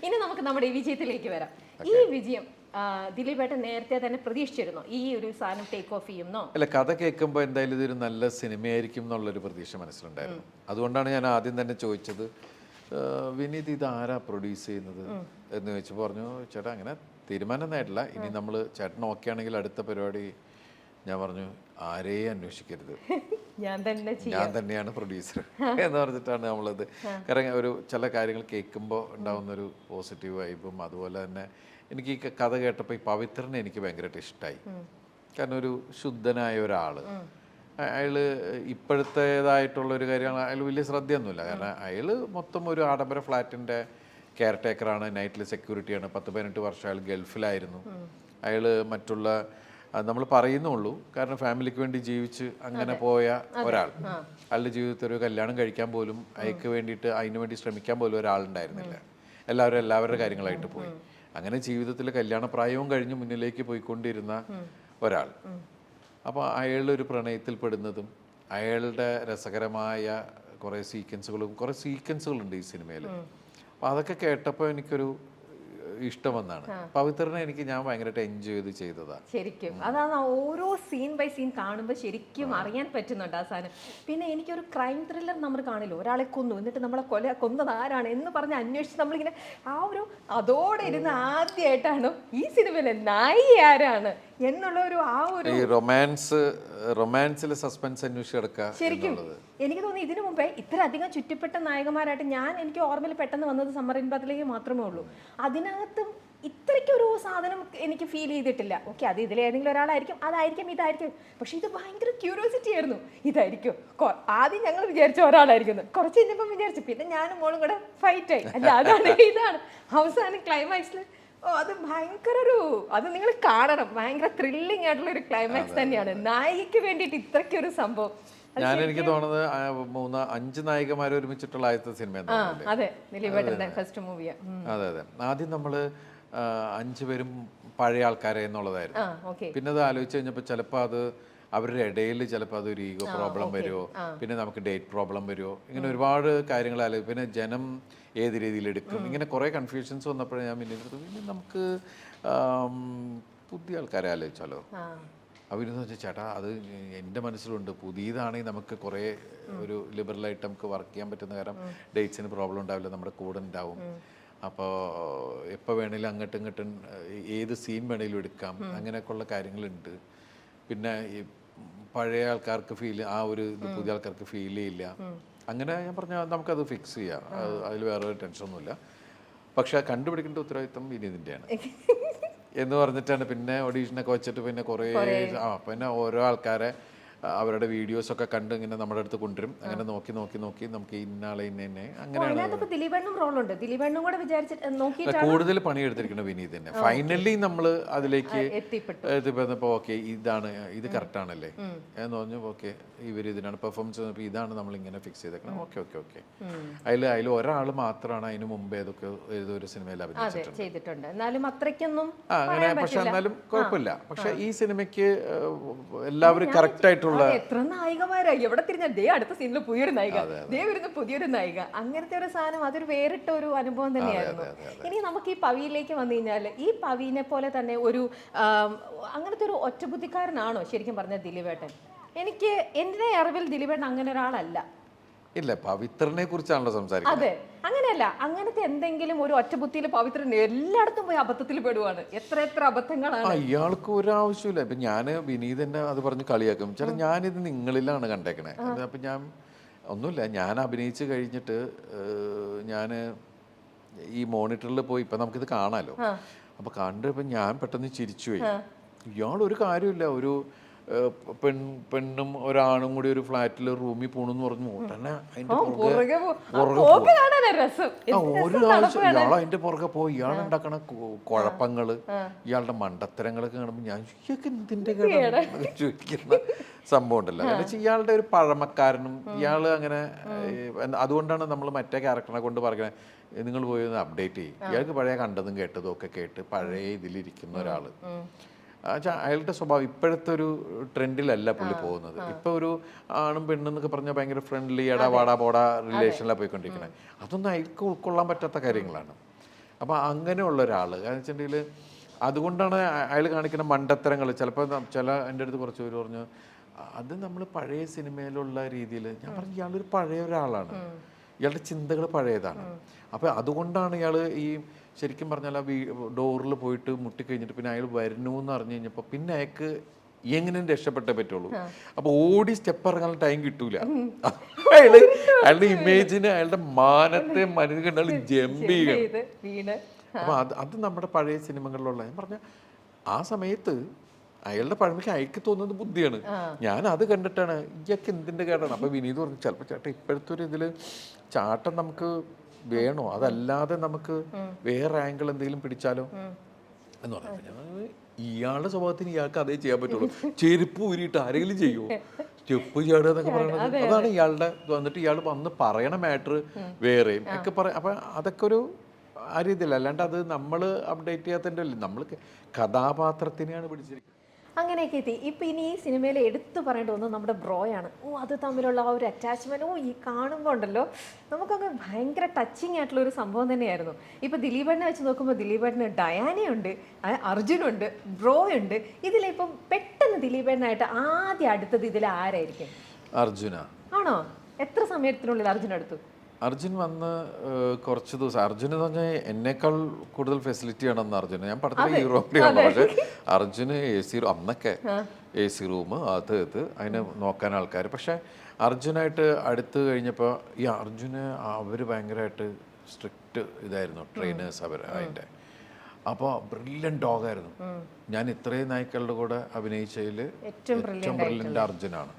ഇനി നമുക്ക് നമ്മുടെ ഈ വിജയത്തിലേക്ക് വരാം. ഈ വിജയം ദിലീപേട്ടൻ നേരത്തെ തന്നെ പ്രതീക്ഷിച്ചിരുന്നോ ഈ ഒരു സാധനം ടേക്ക് ഓഫ് ചെയ്യുന്നോ? അല്ല, കഥ കേൾക്കുമ്പോൾ എന്തായാലും ഇതൊരു നല്ല സിനിമയായിരിക്കും എന്നുള്ളൊരു പ്രതീക്ഷ മനസ്സിലുണ്ടായിരുന്നു. അതുകൊണ്ടാണ് ഞാൻ ആദ്യം തന്നെ ചോദിച്ചത്, വിനീത് ഇത് ആരാ പ്രൊഡ്യൂസ് ചെയ്യുന്നത് എന്ന് ചോദിച്ചു. പറഞ്ഞു, ചേട്ടാ അങ്ങനെ തീരുമാനമൊന്നും ആയിട്ടില്ല, ഇനി നമ്മൾ ചേട്ടൻ ഓക്കെ ആണെങ്കിൽ അടുത്ത പരിപാടി. ഞാൻ പറഞ്ഞു, ആരെയും അന്വേഷിക്കരുത്, ഞാൻ തന്നെയാണ് പ്രൊഡ്യൂസർ എന്ന് പറഞ്ഞിട്ടാണ് നമ്മളത്. കാരണം ഒരു ചില കാര്യങ്ങൾ കേൾക്കുമ്പോൾ ഉണ്ടാകുന്നൊരു പോസിറ്റീവ് വൈബും, അതുപോലെ തന്നെ എനിക്ക് ഈ കഥ കേട്ടപ്പോൾ ഈ പവിത്രനെ എനിക്ക് ഭയങ്കരമായിട്ട് ഇഷ്ടമായി. കാരണം ഒരു ശുദ്ധനായ ഒരാൾ, അയാൾ ഇപ്പോഴത്തേതായിട്ടുള്ളൊരു കാര്യമാണ്, അയാൾ വലിയ ശ്രദ്ധയൊന്നുമില്ല. കാരണം അയാൾ മൊത്തം ഒരു ആഡംബര ഫ്ലാറ്റിൻ്റെ കെയർ ടേക്കറാണ്, നൈറ്റിൽ സെക്യൂരിറ്റിയാണ്. 10-18 വർഷം അയാൾ ഗൾഫിലായിരുന്നു. അയാൾ മറ്റുള്ള നമ്മൾ പറയുന്നുള്ളൂ, കാരണം ഫാമിലിക്ക് വേണ്ടി ജീവിച്ച് അങ്ങനെ പോയ ഒരാൾ. അയാളുടെ ജീവിതത്തിൽ ഒരു കല്യാണം കഴിക്കാൻ പോലും അയാൾക്ക് വേണ്ടിയിട്ട് അതിനു വേണ്ടി ശ്രമിക്കാൻ പോലും ഒരാളുണ്ടായിരുന്നില്ല. എല്ലാവരുടെ കാര്യങ്ങളായിട്ട് പോയി. അങ്ങനെ ജീവിതത്തിൽ കല്യാണപ്രായവും കഴിഞ്ഞ് മുന്നിലേക്ക് പോയിക്കൊണ്ടിരുന്ന ഒരാൾ. അപ്പോൾ അയാളൊരു പ്രണയത്തിൽ പെടുന്നതും, അയാളുടെ രസകരമായ കുറേ സീക്വൻസുകളുണ്ട് ഈ സിനിമയിൽ. അപ്പോൾ അതൊക്കെ കേട്ടപ്പോൾ എനിക്കൊരു ഇഷ്ടം വന്നാണ്. പവിത്രനെ ഞാൻ ഭയങ്കരമായിട്ട് എൻജോയ് ചെയ്തതാണ് ശരിക്കും. അതാണ് ഓരോ സീൻ ബൈ സീൻ കാണുമ്പോൾ ശരിക്കും അറിയാൻ പറ്റുന്നുണ്ട് ആ സാധനം. പിന്നെ എനിക്കൊരു ക്രൈം ത്രില്ലർ നമ്മൾ കാണില്ലോ, ഒരാളെ കൊന്നു എന്നിട്ട് നമ്മളെ കൊന്നത് ആരാണ് എന്ന് പറഞ്ഞ് അന്വേഷിച്ച് നമ്മളിങ്ങനെ ആ ഒരു അതോടെ ഇരുന്ന് ആദ്യമായിട്ടാണ് ഈ സിനിമയിലെ നായി ആരാണ് എന്നുള്ള ഒരു റൊമാൻസിൽ സസ്പെൻസ് അന്വേഷിച്ചെടുക്കുക. ശരിക്കും എനിക്ക് തോന്നി ഇതിനു മുമ്പേ ഇത്ര അധികം ചുറ്റപ്പെട്ട നായകന്മാരായിട്ട് എനിക്ക് ഓർമ്മയിൽ പെട്ടെന്ന് വന്നത് സമ്മർ ഇൻ ബാത്തിലേക്ക് മാത്രമേ ഉള്ളൂ. അതിനകത്തും ഇത്രയ്ക്കൊരു സാധനം എനിക്ക് ഫീൽ ചെയ്തിട്ടില്ല. ഓക്കെ, അത് ഇതിലേതെങ്കിലും ഒരാളായിരിക്കും, ഇതായിരിക്കും. പക്ഷെ ഇത് ഭയങ്കര ക്യൂരിയോസിറ്റി ആയിരുന്നു. ഇതായിരിക്കും ആദ്യം ഞങ്ങൾ വിചാരിച്ച ഒരാളായിരിക്കുന്നു, കുറച്ച് കഴിഞ്ഞപ്പം വിചാരിച്ചു, പിന്നെ ഞാനും മോളും കൂടെ ഫൈറ്റ് ആയി. അല്ല, ഇതാണ് അവസാനം ക്ലൈമാക്സിൽ. അത് ഭയങ്കര അത് നിങ്ങൾ കാണണം. ഭയങ്കര ത്രില്ലിംഗ് ആയിട്ടുള്ള ഒരു ക്ലൈമാക്സ് തന്നെയാണ്. നായികയ്ക്ക് വേണ്ടിയിട്ട് ഇത്രയ്ക്കൊരു സംഭവം. എനിക്ക് തോന്നുന്നത് 5 നായികമാർ ഒരുമിച്ചിട്ടുള്ള ആദ്യത്തെ സിനിമ. അതെ, ദിലീപേട്ടന്റെ ഫസ്റ്റ് മൂവിയാ. അതെ. ആദ്യം നമ്മള് 5 പേരും പഴയ ആൾക്കാരെ എന്നുള്ളതായിരുന്നു. പിന്നെ അത് ആലോചിച്ച് കഴിഞ്ഞപ്പോൾ ചിലപ്പോൾ അത് അവരുടെ ഇടയിൽ ചിലപ്പോൾ അതൊരു ഈഗോ പ്രോബ്ലം വരുമോ, പിന്നെ നമുക്ക് ഡേറ്റ് പ്രോബ്ലം വരുമോ, ഇങ്ങനെ ഒരുപാട് കാര്യങ്ങൾ ആലോചിക്കും. പിന്നെ ജനം ഏത് രീതിയിൽ എടുക്കും, ഇങ്ങനെ കുറേ കൺഫ്യൂഷൻസ് വന്നപ്പോഴേ ഞാൻ പിന്നെ നമുക്ക് പുതിയ ആൾക്കാരെ ആലോചിച്ചാലോ. അവരെന്ന് വെച്ചാൽ, ചേട്ടാ അത് എൻ്റെ മനസ്സിലുണ്ട്, പുതിയതാണെങ്കിൽ നമുക്ക് കുറേ ഒരു ലിബറലായിട്ട് നമുക്ക് വർക്ക് ചെയ്യാൻ പറ്റുന്ന, കാരണം ഡേറ്റ്സിന് പ്രോബ്ലം ഉണ്ടാവില്ല, നമ്മുടെ കൂടെ ഉണ്ടാവും. അപ്പോൾ എപ്പോൾ വേണേലും അങ്ങോട്ടും ഇങ്ങോട്ടും ഏത് സീൻ വേണേലും എടുക്കാം, അങ്ങനെയൊക്കെയുള്ള കാര്യങ്ങളുണ്ട്. പിന്നെ ഈ പഴയ ആൾക്കാർക്ക് ഇത് പുതിയ ആൾക്കാർക്ക് ഫീൽ ചെയ്യില്ല. അങ്ങനെ ഞാൻ പറഞ്ഞാൽ നമുക്കത് ഫിക്സ് ചെയ്യാം, അതിൽ വേറെ ഒരു ടെൻഷനൊന്നുമില്ല. പക്ഷെ കണ്ടുപിടിക്കേണ്ട ഉത്തരവാദിത്വം വിനീതിൻ്റെയാണ് എന്ന് പറഞ്ഞിട്ടാണ് പിന്നെ ഓഡീഷനൊക്കെ വെച്ചിട്ട് പിന്നെ കുറേ പിന്നെ ഓരോ ആൾക്കാരെ അവരുടെ വീഡിയോസൊക്കെ കണ്ട് ഇങ്ങനെ നമ്മുടെ അടുത്ത് കൊണ്ടുവരും. അങ്ങനെ നോക്കി നമുക്ക് ഇന്നാളെ ഇന്നെ അങ്ങനെയാണ്. കൂടുതൽ പണിയെടുത്തിരിക്കുന്നത് വിനീത് തന്നെ. ഫൈനലി നമ്മൾ അതിലേക്ക് എത്തിപ്പെട്ടപ്പോൾ ഓക്കെ ഇത് കറക്റ്റ് ആണല്ലേ എന്ന് പറഞ്ഞു. ഓക്കെ, ഇതിനാണ് പെർഫോമൻസ്, ഇതാണ് നമ്മൾ ഇങ്ങനെ ഫിക്സ് ചെയ്തേക്കണം. ഓക്കെ. അതിൽ ഒരാൾ മാത്രമാണ് അതിന് മുമ്പ് ഏതൊരു സിനിമയിൽ അഭിനയിച്ചിട്ടുണ്ട്. അങ്ങനെ. പക്ഷെ എന്നാലും കുഴപ്പമില്ല. പക്ഷെ ഈ സിനിമയ്ക്ക് എല്ലാവരും കറക്റ്റ് ആയിട്ടുള്ള എത്ര നായികമാരായി, എവിടെ തിരിഞ്ഞാൽ അടുത്ത സീനിൽ പുതിയൊരു നായിക, വരുന്ന പുതിയൊരു നായിക, അങ്ങനത്തെ ഒരു സാധനം അതൊരു വേറിട്ട ഒരു അനുഭവം തന്നെയായിരുന്നു. ഇനി നമുക്ക് ഈ പവിയിലേക്ക് വന്നു കഴിഞ്ഞാൽ, ഈ പവിനെ പോലെ തന്നെ ഒരു അങ്ങനത്തെ ഒരു ഒറ്റബുദ്ധിക്കാരനാണോ ശരിക്കും പറഞ്ഞ ദിലീപേട്ടൻ? എനിക്ക് എൻ്റെ അറിവിൽ ദിലീപേട്ടൻ അങ്ങനെ ഒരാളല്ല. ഇല്ല, പവിത്രനെ കുറിച്ചാണല്ലോ സംസാരിക്കുന്നത്. അതെ, അങ്ങനെയല്ല. അങ്ങനത്തെ എന്തെങ്കിലും ഒരു ഒറ്റബുദ്ധിയിൽ പവിത്രൻ എല്ലായിടത്തും പോയി അബദ്ധത്തിൽ പെടുവാണ്. എത്ര അബദ്ധങ്ങളാണ്. ഇയാൾക്ക് ഒരാവശ്യമില്ല. ഇപ്പൊ ഞാന് വിനീതന്നെ അത് പറഞ്ഞ് കളിയാക്കും, ചേട്ടാ ഞാനിത് നിങ്ങളിലാണ് കണ്ടേക്കണേ. അപ്പൊ ഞാൻ ഒന്നുമില്ല, ഞാൻ അഭിനയിച്ച് കഴിഞ്ഞിട്ട് ഞാൻ ഈ മോണിറ്ററിൽ പോയി ഇപ്പൊ നമുക്കിത് കാണാലോ. അപ്പൊ കണ്ടപ്പോ ഞാൻ പെട്ടെന്ന് ചിരിച്ചുപോയി. ഇയാൾ ഒരു കാര്യമില്ല, ഒരു പെണ്ണും ഒരാണും കൂടി ഒരു ഫ്ലാറ്റിൽ റൂമിൽ പോണെന്ന് പറഞ്ഞു ഉടനെ അതിന്റെ ഇയാൾ അതിന്റെ പുറകെ പോയി. ഇയാൾ ഉണ്ടാക്കണ കുഴപ്പങ്ങള്, ഇയാളുടെ മണ്ടത്തരങ്ങളൊക്കെ കാണുമ്പോൾ ഞാൻ എന്തിന്റെ ചോദിക്കുന്ന സംഭവം ഉണ്ടല്ലോ. കാരണം ഇയാളുടെ ഒരു പഴമക്കാരനും ഇയാള് അങ്ങനെ. അതുകൊണ്ടാണ് നമ്മൾ മറ്റേ ക്യാരക്ടറിനെ കൊണ്ട് പറയുന്നത്, നിങ്ങൾ പോയി ഒന്ന് അപ്ഡേറ്റ് ചെയ്യും. ഇയാൾക്ക് പഴയ കണ്ടതും കേട്ടതും ഒക്കെ കേട്ട് പഴയ ഇതിലിരിക്കുന്ന ഒരാള്. അയാളുടെ സ്വഭാവം ഇപ്പോഴത്തെ ഒരു ട്രെൻഡിലല്ല പുള്ളി പോകുന്നത്. ഇപ്പൊ ഒരു ആണും പെണ്ണെന്നൊക്കെ പറഞ്ഞാൽ ഭയങ്കര ഫ്രണ്ട്ലി, വാടാ പോടാ റിലേഷനിലാണ് പോയിക്കൊണ്ടിരിക്കുന്നത്. അതൊന്നും അയാൾക്ക് ഉൾക്കൊള്ളാൻ പറ്റാത്ത കാര്യങ്ങളാണ്. അപ്പോൾ അങ്ങനെയുള്ള ഒരാൾ കാരണം വെച്ചിട്ടുണ്ടെങ്കിൽ അതുകൊണ്ടാണ് അയാൾ കാണിക്കുന്ന മണ്ടത്തരങ്ങൾ ചിലപ്പോൾ ചില എൻ്റെ അടുത്ത് കുറച്ച് പേര് പറഞ്ഞു അത് നമ്മൾ പഴയ സിനിമയിലുള്ള രീതിയിൽ ഞാൻ പറഞ്ഞു ഇയാളൊരു പഴയ ഒരാളാണ്, ഇയാളുടെ ചിന്തകൾ പഴയതാണ്. അപ്പോൾ അതുകൊണ്ടാണ് ഇയാൾ ഈ ശരിക്കും പറഞ്ഞാൽ ആ ഡോറിൽ പോയിട്ട് മുട്ടിക്കഴിഞ്ഞിട്ട് പിന്നെ അയാൾ വരണു എന്ന് അറിഞ്ഞു കഴിഞ്ഞപ്പോൾ പിന്നെ അയാൾക്ക് എങ്ങനെയും രക്ഷപ്പെട്ടേ പറ്റുള്ളൂ. അപ്പോൾ ഓടി സ്റ്റെപ്പ് ഇറങ്ങാൻ ടൈം കിട്ടൂല. അയാളുടെ ഇമേജിന് അയാളുടെ മാനത്തെ മനുഷ്യ കണ്ടാൽ ജമ്പ് ചെയ്യണം. അപ്പോൾ അത് നമ്മുടെ പഴയ സിനിമകളിലുള്ള ഞാൻ പറഞ്ഞ ആ സമയത്ത് അയാളുടെ പഴമയ്ക്ക് അയക്ക് തോന്നുന്നത് ബുദ്ധിയാണ്. ഞാൻ അത് കണ്ടിട്ടാണ് ഇയാൾക്ക് എന്തിൻ്റെ കേടാണ്. അപ്പോൾ വിനീത് പറഞ്ഞു ചിലപ്പോൾ ചേട്ടാ ഇപ്പോഴത്തെ ഒരു ഇതിൽ ചാട്ടം നമുക്ക് വേണോ, അതല്ലാതെ നമുക്ക് വേറെ ആംഗിൾ എന്തെങ്കിലും പിടിച്ചാലോ എന്ന് പറഞ്ഞു. ഞാൻ ഇയാളുടെ സ്വഭാവത്തിന് ഇയാൾക്ക് അതേ ചെയ്യാൻ പറ്റുള്ളൂ. ചെരുപ്പ് ഊരിയിട്ട് ആരെങ്കിലും ചെയ്യുമോ, സ്റ്റെപ്പ് ചാടുക എന്നൊക്കെ പറയണത് അതാണ് ഇയാളുടെ വന്നിട്ട് ഇയാൾ വന്ന് പറയണ മാറ്റർ വേറെയും ഒക്കെ പറയാം. അപ്പം അതൊക്കെ ഒരു ആ രീതിയില്ല, അല്ലാണ്ട് അത് നമ്മൾ അപ്ഡേറ്റ് ചെയ്യാത്തതിൻ്റെ അല്ലേ, നമ്മൾ കഥാപാത്രത്തിനെയാണ് പിടിച്ചിരിക്കുന്നത്. അങ്ങനെയൊക്കെ എത്തി. ഇപ്പം ഇനി ഈ സിനിമയിൽ എടുത്തു പറയേണ്ട ഒന്ന് നമ്മുടെ ബ്രോയാണ്. അത് തമ്മിലുള്ള ആ ഒരു അറ്റാച്ച്മെൻറ്റ് ഈ കാണുമ്പോൾ ഉണ്ടല്ലോ നമുക്കൊക്കെ ഭയങ്കര ടച്ചിങ് ആയിട്ടുള്ള ഒരു സംഭവം തന്നെയായിരുന്നു. ഇപ്പം ദിലീപേട്ടനെ വെച്ച് നോക്കുമ്പോൾ ദിലീപേട്ടന് ഡയാനയുണ്ട്, അർജുനുണ്ട്, ബ്രോയുണ്ട്. ഇതിലിപ്പം പെട്ടെന്ന് ദിലീപേട്ടനായിട്ട് ആദ്യം അടുത്തത് ഇതിൽ ആരായിരിക്കും? അർജുന ആണോ? എത്ര സമയത്തിനുള്ളിൽ അർജുൻ എടുത്തു? അർജുൻ വന്ന് കുറച്ച് ദിവസം, അർജുൻ എന്ന് പറഞ്ഞാൽ എന്നേക്കാൾ കൂടുതൽ ഫെസിലിറ്റി ആണെന്ന് അർജുന. ഞാൻ പടത്തിൽ യൂറോപ്പിലാണ്, പക്ഷെ അർജുന് AC അന്നൊക്കെ AC റൂം അത് അതിനെ നോക്കാൻ ആൾക്കാർ. പക്ഷെ അർജുനായിട്ട് അടുത്ത് കഴിഞ്ഞപ്പോൾ ഈ അർജുന് അവർ ഭയങ്കരമായിട്ട് സ്ട്രിക്റ്റ് ഇതായിരുന്നു ട്രെയിനേഴ്സ് അവർ അതിൻ്റെ. അപ്പോൾ ബ്രില്യൻ ഡോഗായിരുന്നു. ഞാൻ ഇത്രയും നായ്ക്കളുടെ കൂടെ അഭിനയിച്ചതിൽ ഏറ്റവും ബ്രില്യൻ്റ് അർജുനാണ്.